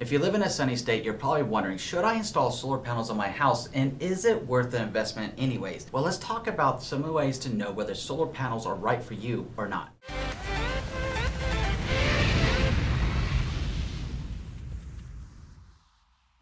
If you live in a sunny state, you're probably wondering, should I install solar panels on my house, and is it worth the investment anyways? Well, let's talk about some ways to know whether solar panels are right for you or not.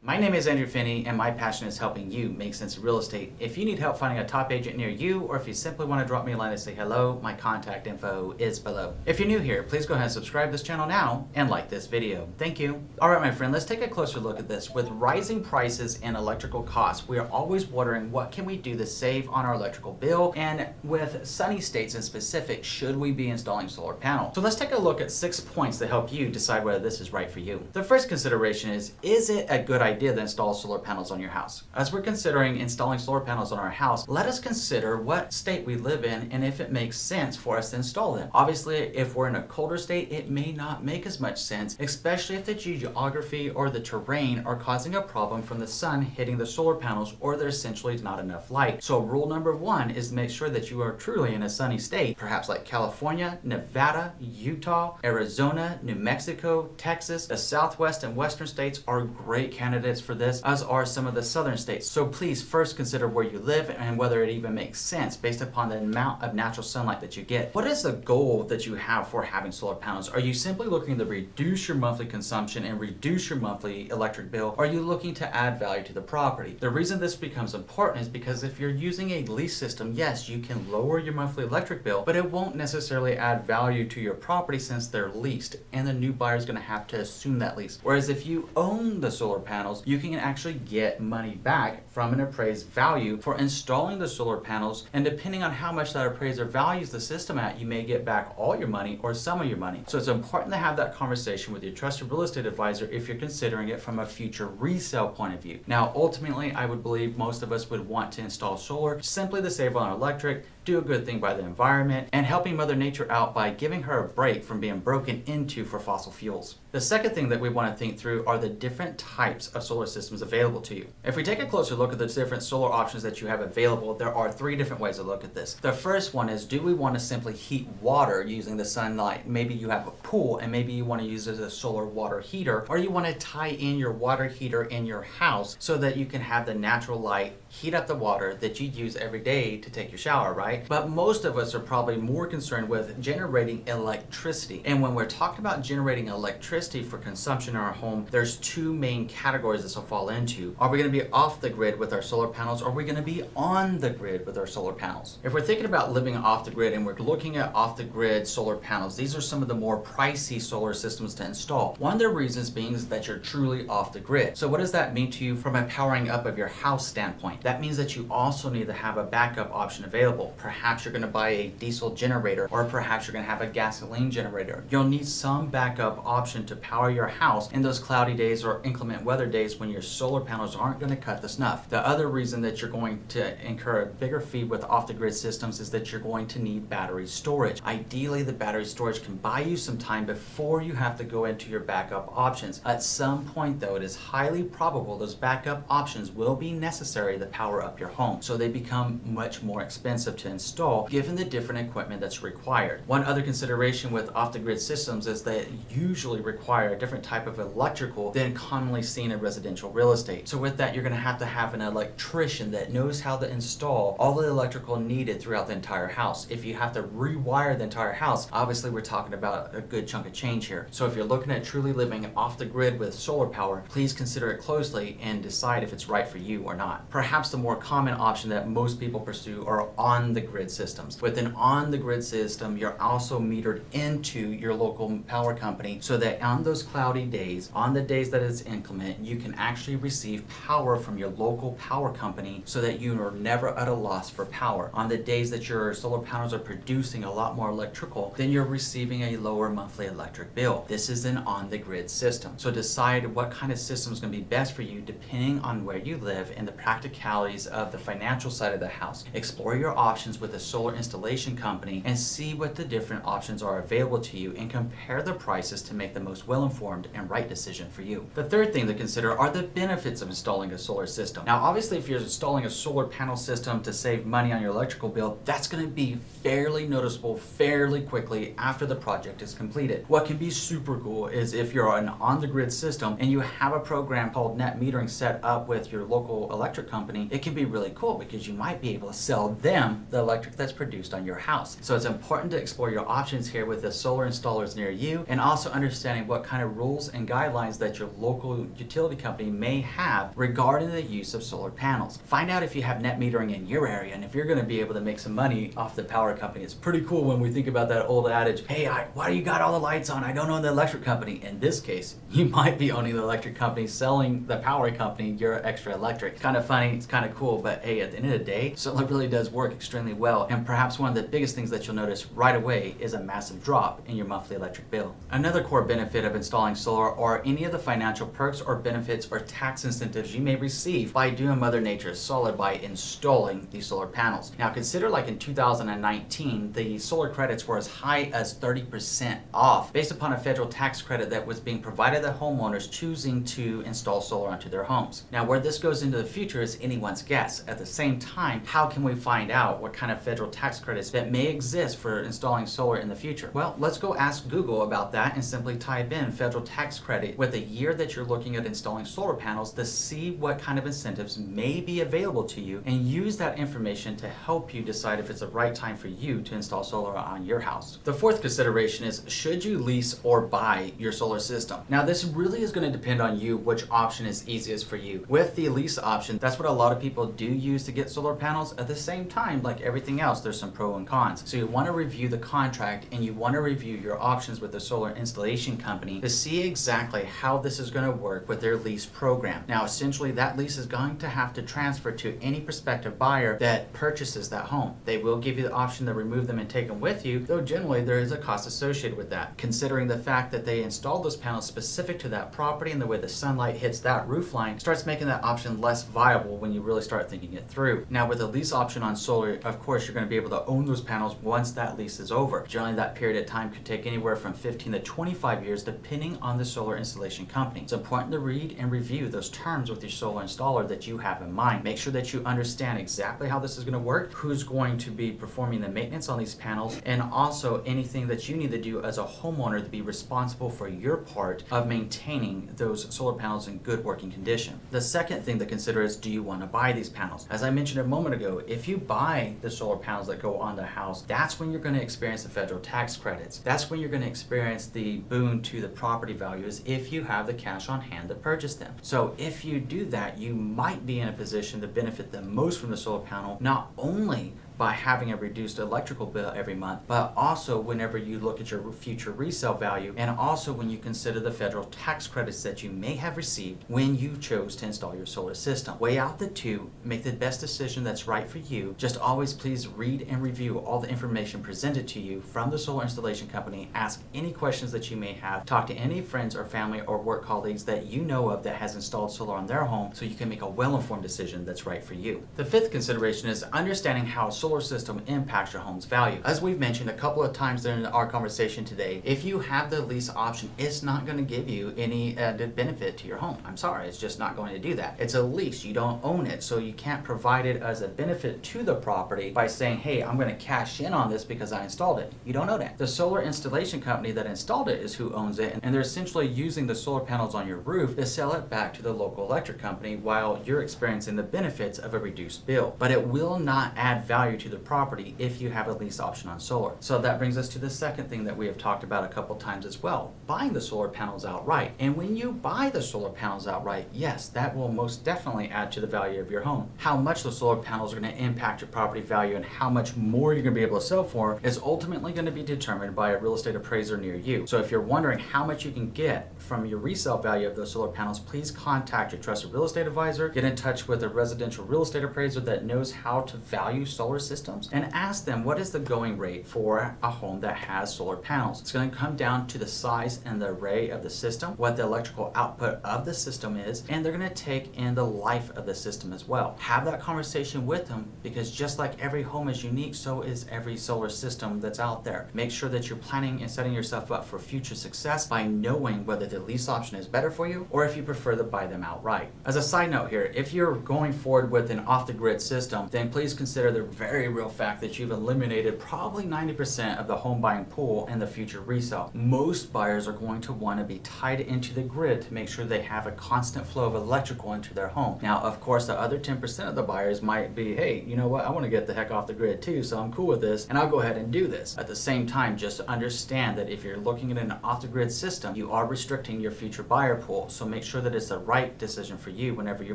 My name is Andrew Finney, and my passion is helping you make sense of real estate. If you need help finding a top agent near you, or if you simply want to drop me a line and say hello, my contact info is below. If you're new here, please go ahead and subscribe to this channel now and like this video. Thank you. All right, my friend, let's take a closer look at this. With rising prices and electrical costs, we are always wondering what can we do to save on our electrical bill, and with sunny states in specific, should we be installing solar panels? So let's take a look at 6 points to help you decide whether this is right for you. The first consideration is it a good idea to install solar panels on your house? As we're considering installing solar panels on our house, let us consider what state we live in and if it makes sense for us to install them. Obviously, if we're in a colder state, it may not make as much sense, especially if the geography or the terrain are causing a problem from the sun hitting the solar panels, or there's essentially not enough light. So rule number one is to make sure that you are truly in a sunny state, perhaps like California, Nevada, Utah, Arizona, New Mexico, Texas. The Southwest and Western states are great candidates for this, as are some of the southern states. So please first consider where you live and whether it even makes sense based upon the amount of natural sunlight that you get. What is the goal that you have for having solar panels? Are you simply looking to reduce your monthly consumption and reduce your monthly electric bill? Or are you looking to add value to the property? The reason this becomes important is because if you're using a lease system, yes, you can lower your monthly electric bill, but it won't necessarily add value to your property since they're leased, and the new buyer is going to have to assume that lease. Whereas if you own the solar panels, you can actually get money back from an appraised value for installing the solar panels, and depending on how much that appraiser values the system at, you may get back all your money or some of your money. So it's important to have that conversation with your trusted real estate advisor if you're considering it from a future resale point of view. Now, ultimately, I would believe most of us would want to install solar simply to save on our electric, do a good thing by the environment, and helping Mother Nature out by giving her a break from being broken into for fossil fuels. The second thing that we want to think through are the different types of solar systems available to you. If we take a closer look at the different solar options that you have available, there are 3 different ways to look at this. The first one is, do we want to simply heat water using the sunlight? Maybe you have a pool and maybe you want to use it as a solar water heater, or you want to tie in your water heater in your house so that you can have the natural light heat up the water that you use every day to take your shower, right? But most of us are probably more concerned with generating electricity. And when we're talking about generating electricity for consumption in our home, there's 2 main categories this will fall into. Are we going to be off the grid with our solar panels, or are we going to be on the grid with our solar panels? If we're thinking about living off the grid and we're looking at off the grid solar panels, these are some of the more pricey solar systems to install. One of the reasons being is that you're truly off the grid. So what does that mean to you from a powering up of your house standpoint? That means that you also need to have a backup option available. Perhaps you're going to buy a diesel generator, or perhaps you're going to have a gasoline generator. You'll need some backup option to power your house in those cloudy days or inclement weather days when your solar panels aren't going to cut the snuff. The other reason that you're going to incur a bigger fee with off-the-grid systems is that you're going to need battery storage. Ideally, the battery storage can buy you some time before you have to go into your backup options. At some point, though, it is highly probable those backup options will be necessary to power up your home, so they become much more expensive to install given the different equipment that's required. One other consideration with off-the-grid systems is that usually require a different type of electrical than commonly seen in residential real estate. So with that, you're going to have an electrician that knows how to install all the electrical needed throughout the entire house. If you have to rewire the entire house, obviously we're talking about a good chunk of change here. So if you're looking at truly living off the grid with solar power, please consider it closely and decide if it's right for you or not. Perhaps the more common option that most people pursue are on-the-grid systems. With an on-the-grid system, you're also metered into your local power company so that on those cloudy days, on the days that it's inclement, you can actually receive power from your local power company so that you are never at a loss for power. On the days that your solar panels are producing a lot more electrical, then you're receiving a lower monthly electric bill. This is an on-the-grid system. So decide what kind of system is going to be best for you depending on where you live and the practicalities of the financial side of the house. Explore your options options with a solar installation company and see what the different options are available to you and compare the prices to make the most well-informed and right decision for you. The third thing to consider are the benefits of installing a solar system. Now, obviously, if you're installing a solar panel system to save money on your electrical bill, that's going to be fairly noticeable fairly quickly after the project is completed. What can be super cool is if you're an on-the-grid system and you have a program called net metering set up with your local electric company, it can be really cool because you might be able to sell them the electric that's produced on your house. So it's important to explore your options here with the solar installers near you, and also understanding what kind of rules and guidelines that your local utility company may have regarding the use of solar panels. Find out if you have net metering in your area and if you're going to be able to make some money off the power company. It's pretty cool when we think about that old adage, hey, why do you got all the lights on? I don't own the electric company. In this case, you might be owning the electric company, selling the power company your extra electric. It's kind of funny, it's kind of cool, but hey, at the end of the day, solar really does work extremely well, and perhaps one of the biggest things that you'll notice right away is a massive drop in your monthly electric bill. Another core benefit of installing solar are any of the financial perks or benefits or tax incentives you may receive by doing Mother Nature's solid by installing these solar panels. Now consider, like in 2019, the solar credits were as high as 30% off based upon a federal tax credit that was being provided to homeowners choosing to install solar onto their homes. Now where this goes into the future is anyone's guess. At the same time, how can we find out what kind of federal tax credits that may exist for installing solar in the future? Well, let's go ask Google about that and simply type in federal tax credit with the year that you're looking at installing solar panels to see what kind of incentives may be available to you, and use that information to help you decide if it's the right time for you to install solar on your house. The fourth consideration is, should you lease or buy your solar system? Now this really is going to depend on you which option is easiest for you. With the lease option, that's what a lot of people do use to get solar panels. At the same time, like everything else, there's some pros and cons. So you want to review the contract and you want to review your options with the solar installation company to see exactly how this is going to work with their lease program. Now essentially that lease is going to have to transfer to any prospective buyer that purchases that home. They will give you the option to remove them and take them with you, though generally there is a cost associated with that. Considering the fact that they installed those panels specific to that property and the way the sunlight hits that roof line starts making that option less viable when you really start thinking it through. Now with a lease option on solar, of course you're going to be able to own those panels once that lease is over. Generally that period of time could take anywhere from 15 to 25 years depending on the solar installation company. It's important to read and review those terms with your solar installer that you have in mind. Make sure that you understand exactly how this is going to work, who's going to be performing the maintenance on these panels, and also anything that you need to do as a homeowner to be responsible for your part of maintaining those solar panels in good working condition. The second thing to consider is, do you want to buy these panels? As I mentioned a moment ago, if you buy the solar panels that go on the house, that's when you're going to experience the federal tax credits. That's when you're going to experience the boon to the property values if you have the cash on hand to purchase them. So if you do that, you might be in a position to benefit the most from the solar panel, not only by having a reduced electrical bill every month, but also whenever you look at your future resale value, and also when you consider the federal tax credits that you may have received when you chose to install your solar system. Weigh out the two, make the best decision that's right for you. Just always please read and review all the information presented to you from the solar installation company. Ask any questions that you may have. Talk to any friends or family or work colleagues that you know of that has installed solar on their home so you can make a well-informed decision that's right for you. The fifth consideration is understanding how solar system impacts your home's value. As we've mentioned a couple of times during our conversation today, if you have the lease option, it's not going to give you any added benefit to your home. I'm sorry, it's just not going to do that. It's a lease, you don't own it, so you can't provide it as a benefit to the property by saying, hey, I'm going to cash in on this because I installed it. You don't know that. The solar installation company that installed it is who owns it, and they're essentially using the solar panels on your roof to sell it back to the local electric company while you're experiencing the benefits of a reduced bill. But it will not add value to the property if you have a lease option on solar. So that brings us to the second thing that we have talked about a couple times as well, buying the solar panels outright. And when you buy the solar panels outright, yes, that will most definitely add to the value of your home. How much the solar panels are going to impact your property value and how much more you're going to be able to sell for is ultimately going to be determined by a real estate appraiser near you. So if you're wondering how much you can get from your resale value of those solar panels, please contact your trusted real estate advisor. Get in touch with a residential real estate appraiser that knows how to value solar systems and ask them what is the going rate for a home that has solar panels. It's going to come down to the size and the array of the system, what the electrical output of the system is, and they're going to take in the life of the system as well. Have that conversation with them, because just like every home is unique, so is every solar system that's out there. Make sure that you're planning and setting yourself up for future success by knowing whether the lease option is better for you or if you prefer to buy them outright. As a side note here, if you're going forward with an off-the-grid system, then please consider the very real fact that you've eliminated probably 90% of the home buying pool and the future resale. Most buyers are going to want to be tied into the grid to make sure they have a constant flow of electrical into their home. Now, of course, the other 10% of the buyers might be, hey, you know what, I want to get the heck off the grid too, so I'm cool with this, and I'll go ahead and do this. At the same time, just understand that if you're looking at an off-the-grid system, you are restricting your future buyer pool, so make sure that it's the right decision for you whenever you're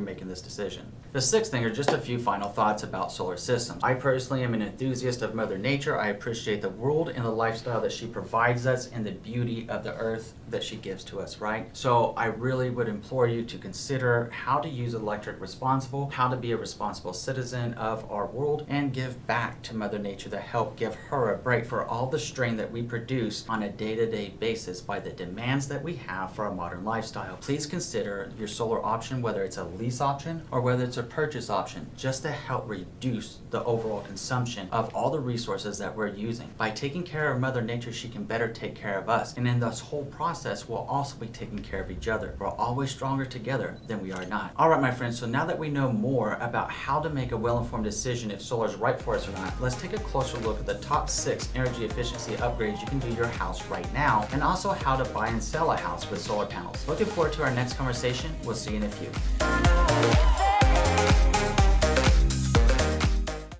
making this decision. The sixth thing are just a few final thoughts about solar systems. I personally am an enthusiast of Mother Nature. I appreciate the world and the lifestyle that she provides us and the beauty of the earth that she gives to us, right? So I really would implore you to consider how to use electric responsible, how to be a responsible citizen of our world, and give back to Mother Nature to help give her a break for all the strain that we produce on a day-to-day basis by the demands that we have for our modern lifestyle. Please consider your solar option, whether it's a lease option or whether it's a purchase option, just to help reduce the overall consumption of all the resources that we're using. By taking care of Mother Nature, she can better take care of us. And in this whole process, we'll also be taking care of each other. We're always stronger together than we are not. All right, my friends, so now that we know more about how to make a well-informed decision if solar is right for us or not, let's take a closer look at the top 6 energy efficiency upgrades you can do to your house right now, and also how to buy and sell a house with solar panels. Looking forward to our next conversation. We'll see you in a few.